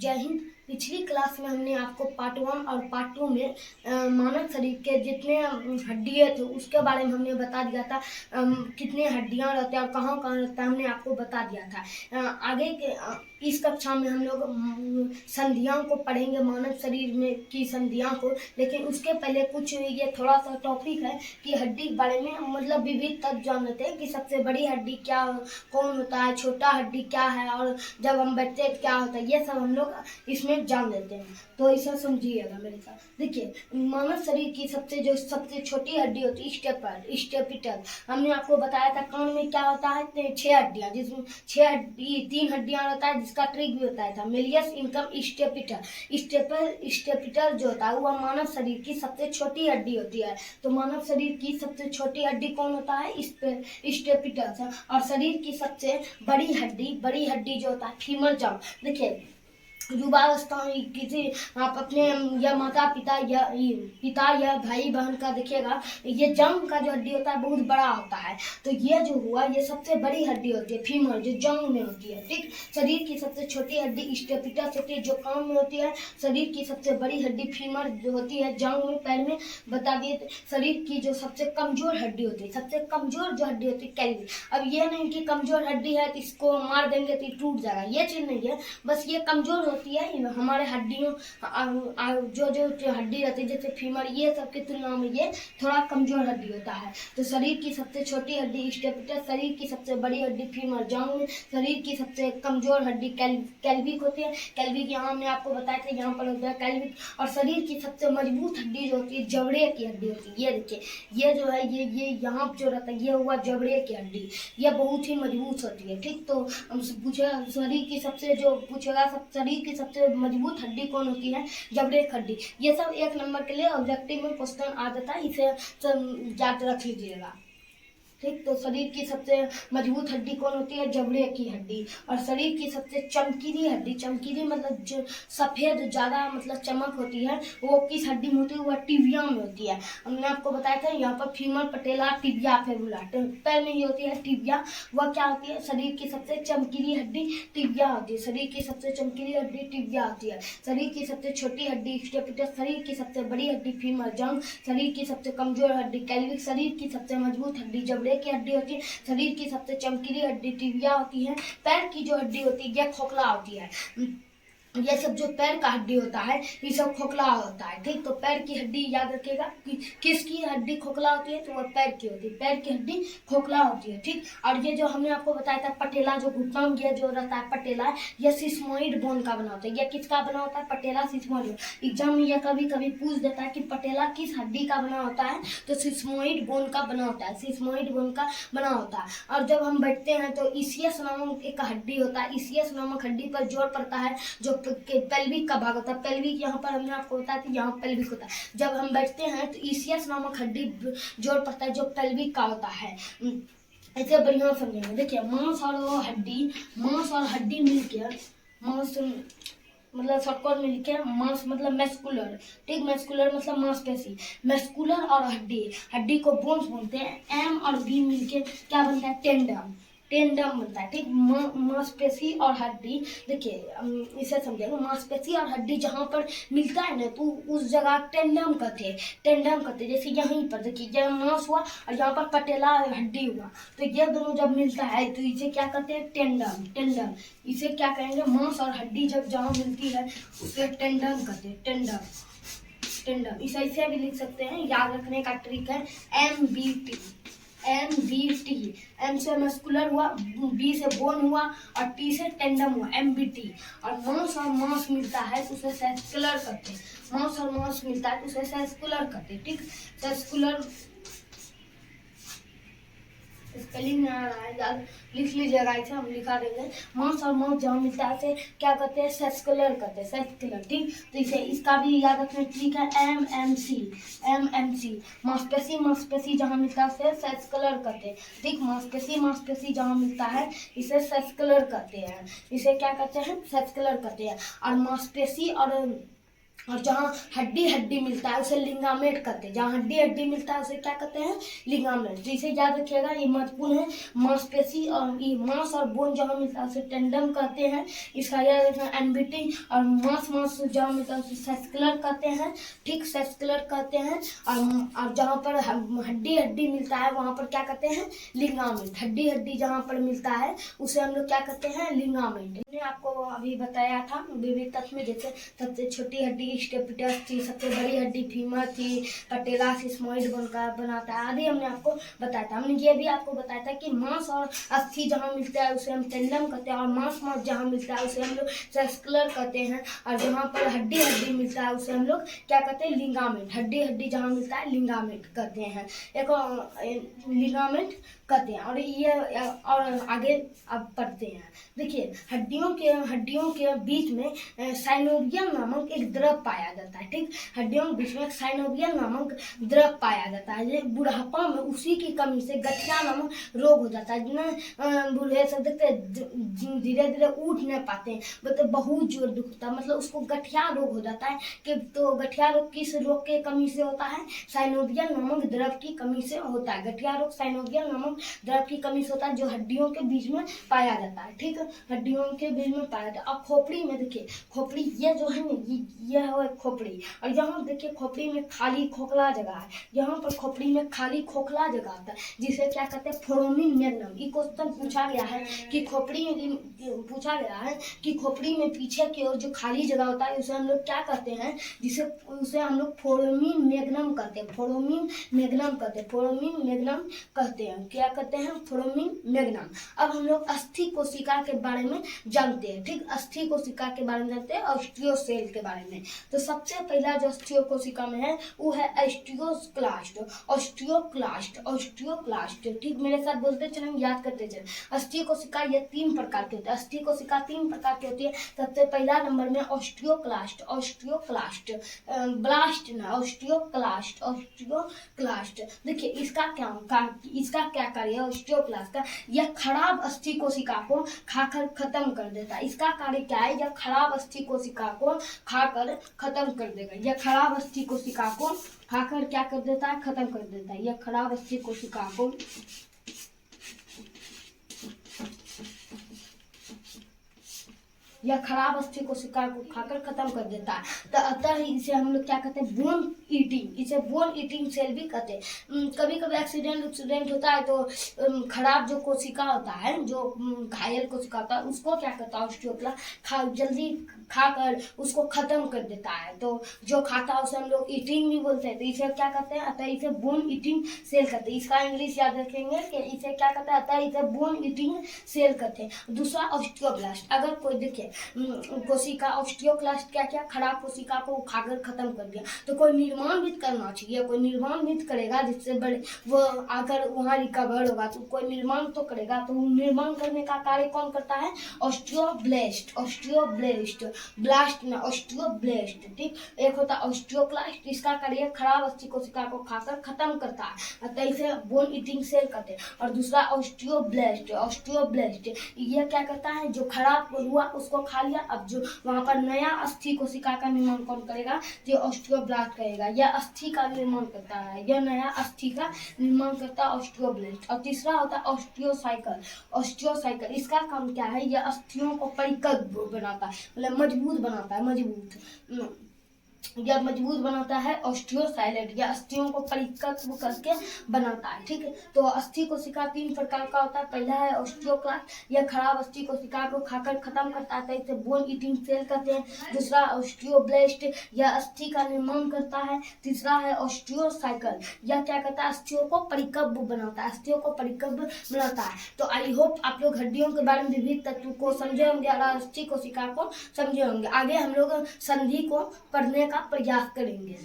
जय हिंद। पिछली क्लास में हमने आपको पार्ट 1 और पार्ट 2 में मानव शरीर के जितने हड्डियाँ थे उसके बारे में हमने बता दिया था। कितने हड्डियाँ रहते हैं और कहाँ कहाँ रहता है हमने आपको बता दिया था। आगे के इस कक्षा में हम लोग संधियों को पढ़ेंगे, मानव शरीर में की संधियों को। लेकिन उसके पहले कुछ ये थोड़ा सा टॉपिक है कि हड्डी के बारे में मतलब विविध तथ्य जान लेते हैं कि सबसे बड़ी हड्डी क्या कौन होता है, छोटा हड्डी क्या है और जब हम बैठते हैं क्या होता है, ये सब हम लोग इसमें जान लेते हैं। तो इसे समझिएगा मेरे साथ। देखिए, मानव शरीर की सबसे छोटी हड्डी होती है स्टेपिटल। हमने आपको बताया था कान में क्या होता है, 6 हड्डियां, जिसमें 3 हड्डियां रहता है, जिसका ट्रिक भी बताया था, मिलियस इनकम स्टेपिटल जो होता है वह मानव शरीर की सबसे छोटी हड्डी होती है। तो मानव शरीर की सबसे छोटी हड्डी कौन होता है, स्टेपिटल। और शरीर की सबसे बड़ी हड्डी जो होता है फीमर जंग। देखिए, युवावस्था में किसी आप अपने या माता पिता या भाई बहन का देखिएगा, ये जंग का जो हड्डी होता है बहुत बड़ा होता है। तो ये जो हुआ, ये सबसे बड़ी हड्डी होती है फीमर, जो जंग में होती है। ठीक, शरीर की सबसे छोटी हड्डी स्टेपिटस होती है जो कान में होती है। शरीर की सबसे बड़ी हड्डी फीमर जो होती है जंग में, पैर में। बता दिए शरीर की जो सबसे कमजोर हड्डी होती है, सबसे कमजोर जो हड्डी होती है कैल्वी। अब ये नहीं कि कमजोर हड्डी है तो इसको मार देंगे तो टूट जाएगा, ये चीज नहीं है। बस ये कमजोर होती है हमारे हड्डियों जो हड्डी रहती है जैसे फीमर, ये सब की तुलना में ये थोड़ा कमजोर हड्डी होता है। तो शरीर की सबसे छोटी हड्डी स्टेपिटस, शरीर की सबसे बड़ी हड्डी फीमर जंग, शरीर की सबसे कमजोर हड्डी कैल्विक होती है। कैल्विक यहाँ हमने आपको बताया था, यहाँ पर होता है कैल्विक। और शरीर की सबसे मजबूत हड्डी जो होती है जबड़े की हड्डी होती है। ये देखिए, ये जो है ये यहाँ जो रहता है ये हुआ जबड़े की हड्डी, ये बहुत ही मजबूत होती है। ठीक, तो हमसे पूछेगा शरीर की सबसे शरीर की सबसे मजबूत हड्डी कौन होती है, जबड़े की हड्डी। ये सब 1 नंबर के लिए ऑब्जेक्टिव में क्वेश्चन आ जाता है, इसे याद रख लीजिएगा। ठीक, तो शरीर की सबसे मजबूत हड्डी कौन होती है, जबड़े की हड्डी। और शरीर की सबसे चमकीली हड्डी, चमकीली मतलब जो सफेद ज्यादा मतलब चमक होती है, वो किस हड्डी में होती है, वह टिबिया में होती है। हमने आपको बताया था यहाँ पर फीमर, पटेला, टिबिया, फेबुला, पैर में ही होती है टिबिया। वह क्या होती है, शरीर की सबसे चमकीली हड्डी टिबिया होती है। शरीर की सबसे चमकीली हड्डी टिबिया होती है। शरीर की सबसे छोटी हड्डी स्टेपिटस, शरीर की सबसे बड़ी हड्डी फीमर जंग, शरीर की सबसे कमजोर हड्डी कैल्विक, शरीर की सबसे मजबूत हड्डी जबड़े की हड्डी होती है। शरीर की सबसे चमकीली हड्डी टिबिया होती है। पैर की जो हड्डी होती है यह खोखला होती है। ये सब जो पैर का हड्डी होता है ये सब खोखला होता है। ठीक, तो पैर की हड्डी याद रखिएगा कि किसकी हड्डी खोखला होती है, तो वह पैर की होती है, पैर की हड्डी खोखला होती है। ठीक, और ये जो हमने आपको बताया था पटेला, जो घुटना में जो रहता है पटेला, यह सिस्मोइड बोन का बना होता है। यह किसका बना होता है, पटेला सिस्मोइड। एग्जाम में यह कभी कभी पूछ देता है कि पटेला किस हड्डी का बना होता है, तो सिस्मोइड बोन का बना होता है, सिस्मोइड बोन का बना होता है। और जब हम बैठते हैं तो ईसीएस नामक एक हड्डी होता है, ईसीएस नामक हड्डी पर जोर पड़ता है, जो पेल्विक का भाग होता है। पेल्विक यहाँ पर हमने आपको बताया था, यहाँ पेल्विक होता है। जब हम बैठते हैं तो ईसीएस नामक हड्डी जोड़ पड़ता है जो पेल्विक का होता है। ऐसे बढ़िया समझेंगे। देखिए, मांस और हड्डी मिलकर मांस मतलब शॉर्टकट में लिखे मांस मतलब मैस्कुलर। ठीक, मैस्कुलर मतलब मांसपेशी। मैस्कुलर और हड्डी को बोन्स बोलते हैं। एम और बी मिलके क्या बनता है, टेंडम बनता है। ठीक, मांसपेशी और हड्डी, देखिए इसे समझेंगे। मांसपेशी और हड्डी जहाँ पर मिलता है ना, तो उस जगह टेंडम कहते। जैसे यहीं पर देखिए, यह मांस हुआ और यहाँ पर पटेला हड्डी हुआ, तो ये दोनों जब मिलता है तो इसे क्या कहते हैं, टेंडम। इसे क्या कहेंगे, मांस और हड्डी जब जहाँ मिलती है उसे टेंडम कहते हैं, टेंडम। इसे ऐसे भी लिख सकते हैं, याद रखने का ट्रिक है, MBT। एम से मस्कुलर हुआ, बी से बोन हुआ और टी से टेंडम हुआ, MBT। और मांस मिलता है तो उसे सेस्कुलर कहते हैं। मांस मिलता है तो उसे सेस्कुलर कहते हैं। ठीक, सेस्कुलर स्पेलिंग में आ रहा है, याद लिख लीजिएगा, इसे हम लिखा देंगे। मांस और मांस जहाँ मिलता है उसे क्या कहते हैं, सेस्कुलर कहते हैं, सेस्कुलर। ठीक, तो इसे इसका भी याद रखना ठीक है, MMC। मांसपेशी जहाँ मिलता है उसे सेस्कुलर कहते हैं। ठीक, मांसपेशी जहाँ मिलता है इसे सेस्कुलर कहते हैं, इसे क्या कहते हैं, सेस्कुलर कहते हैं। और मांसपेशी और और जहाँ हड्डी हड्डी मिलता है उसे लिगामेंट कहते हैं। जहाँ हड्डी हड्डी मिलता है उसे क्या कहते हैं? लिगामेंट। तो इसे याद रखिएगा, ये महत्वपूर्ण है। मांसपेशी और ये मांस और बोन जहाँ मिलता है उसे टेंडन कहते हैं। इसका याद रखना एनबीटी। और मांस जहाँ मिलता है उसे सेस्कुलर कहते हैं, ठीक, सेस्कुलर कहते हैं। और जहाँ पर हड्डी हड्डी मिलता है वहाँ पर क्या कहते हैं? लिगामेंट। हड्डी हड्डी जहाँ पर मिलता है उसे हम लोग क्या कहते हैं? लिगामेंट। मैंने आपको अभी बताया था विविध तत्व में, जैसे सबसे छोटी हड्डी स्टेपिटस थी, सबसे बड़ी हड्डी फीमर थी, पटेला सिस्मोइड बनाता है आदि हमने आपको बताया था। हमने ये भी आपको बताया था कि मांस और अस्थि जहाँ मिलता है उसे हम टेंडन कहते हैं, और मांस जहाँ मिलता है उसे हम लोग सेस्कुलर कहते हैं, और जहाँ पर हड्डी हड्डी मिलता है उसे हम लोग क्या कहते हैं? लिगामेंट। हड्डी हड्डी जहाँ मिलता है लिगामेंट कहते हैं, एक लिगामेंट कहते हैं। और ये और आगे अब पढ़ते हैं। देखिए, हड्डियों के बीच में साइनोवियल नामक एक द्रव पाया जाता है, ठीक। हड्डियों के बीच में साइनोवियल नामक द्रव पाया जाता है। ये बुढ़ापा में उसी की कमी से गठिया नामक रोग हो जाता है, जिन्हें बूढ़े सब देखते धीरे धीरे उठ नहीं पाते हैं, मतलब बहुत जोर दुखता है, मतलब उसको गठिया रोग हो जाता है। कि तो गठिया रोग किस रोग के कमी से होता है? साइनोवियल नामक द्रव की कमी से होता है। गठिया रोग साइनोवियल नामक द्रव की कमी से होता है, जो हड्डियों के बीच में पाया जाता है, ठीक। हड्डियों के बीच में पाया जाता है। और खोपड़ी में देखिए, खोपड़ी ये जो है ना, ये है खोपड़ी। और यहाँ देखिए खोपड़ी में खाली खोखला जगह है, यहाँ पर खोपड़ी में खाली खोखला जगह आता है, जिसे क्या कहते हैं? Foramen magnum. ये क्वेश्चन पूछा गया है कि खोपड़ी में पीछे की ओर जो खाली जगह होता है उसे हम लोग क्या कहते हैं? उसे हम लोग फोरामेन मैग्नम कहते हैं। फोरामेन मैग्नम कहते हैं। क्या कहते हैं? Foramen magnum. अब हम लोग अस्थि कोशिका के बारे में जानते हैं, ठीक। अस्थि कोशिका के बारे में जानते हैं, ऑस्टियोसेल के बारे में। तो सबसे पहला जो अस्थि कोशिका में है वो है ऑस्टियोक्लास्ट। ठीक, मेरे साथ बोलते चलें, याद करते चलें। अस्थि कोशिका ये 3 प्रकार के होते हैं। अस्थि कोशिका 3 प्रकार की होती है। सबसे पहला नंबर में ऑस्टियोक्लास्ट, ऑस्टियोक्लास्ट। देखिए इसका क्या कार्य है? ऑस्टियोक्लास्ट का, यह खराब अस्थि कोशिका को खाकर खत्म कर देता है। इसका कार्य क्या है? यह खराब अस्थि कोशिका को खाकर खत्म कर देगा। यह खराब अस्थि कोशिका को खाकर क्या कर देता है? खत्म कर देता है। यह खराब अस्थि कोशिका को खाकर खत्म कर देता है। तो अतः इसे हम लोग क्या कहते हैं? बोन ईटिंग सेल भी कहते हैं। कभी कभी एक्सीडेंट होता है तो खराब जो कोशिका होता है, जो घायल कोशिका होता है, उसको क्या करता है? ऑस्टियोक्लास्ट जल्दी खाकर उसको खत्म कर देता है। तो जो खाता है उसे हम लोग ईटिंग भी बोलते हैं। तो इसे क्या कहते हैं? अतः इसे बोन ईटिंग सेल कहते हैं। इसका इंग्लिश याद रखेंगे कि इसे क्या कहते हैं? अतः इसे बोन ईटिंग सेल कहते हैं। दूसरा ऑस्टियोब्लास्ट। अगर कोई देखिए कोशिका, ऑस्टियोक्लास्ट क्या खराब कोशिका को खाकर खत्म कर दिया, तो कोई निर्माण भी करना चाहिए। कोई निर्माण भी करेगा जिससे बड़े वो अगर वहाँ रिकवर होगा तो कोई निर्माण तो करेगा। तो निर्माण करने का कार्य कौन करता है? ऑस्टियोब्लास्ट। ठीक। एक होता है ऑस्टियोक्लास्ट, इसका कार्य खराब अस्थि कोशिका को खाकर खत्म करता है, अतः इसे बोन ईटिंग सेल कहते हैं। और दूसरा ऑस्टियोब्लास्ट ये क्या करता है? जो खराब हुआ उसको खा लिया, अब जो वहाँ पर नया अस्थि कोशिका का निर्माण कौन करेगा? जो ऑस्टियोब्लास्ट करेगा। यह अस्थि का निर्माण करता है, यह नया अस्थि का निर्माण करता है ऑस्टियोब्लास्ट। और तीसरा होता है ऑस्टियोसाइकिल। इसका काम क्या है? यह अस्थियों को परिपक्व बनाता है, मतलब मजबूत बनाता है, यह मजबूत बनाता है। ऑस्टियोसाइलेट यह अस्थियों को परिपक्व करके बनाता है, ठीक है। तो अस्थि कोशिका 3 प्रकार का होता है। पहला है ऑस्टियोक्लास्ट, यह खराब अस्थि कोशिका को खाकर खत्म करता है, इसे बोन ईटिंग सेल कहते हैं। दूसरा ऑस्टियोब्लास्ट, यह अस्थि का निर्माण करता है। तीसरा है ऑस्टियोसाइकिल, यह क्या करता है? अस्थियों को परिपक्व बनाता है, तो आई होप आप लोग हड्डियों के बारे में विविध तत्व को समझे होंगे और अस्थि कोशिका को समझे होंगे। आगे हम लोग संधि को पढ़ने का प्रयास करेंगे।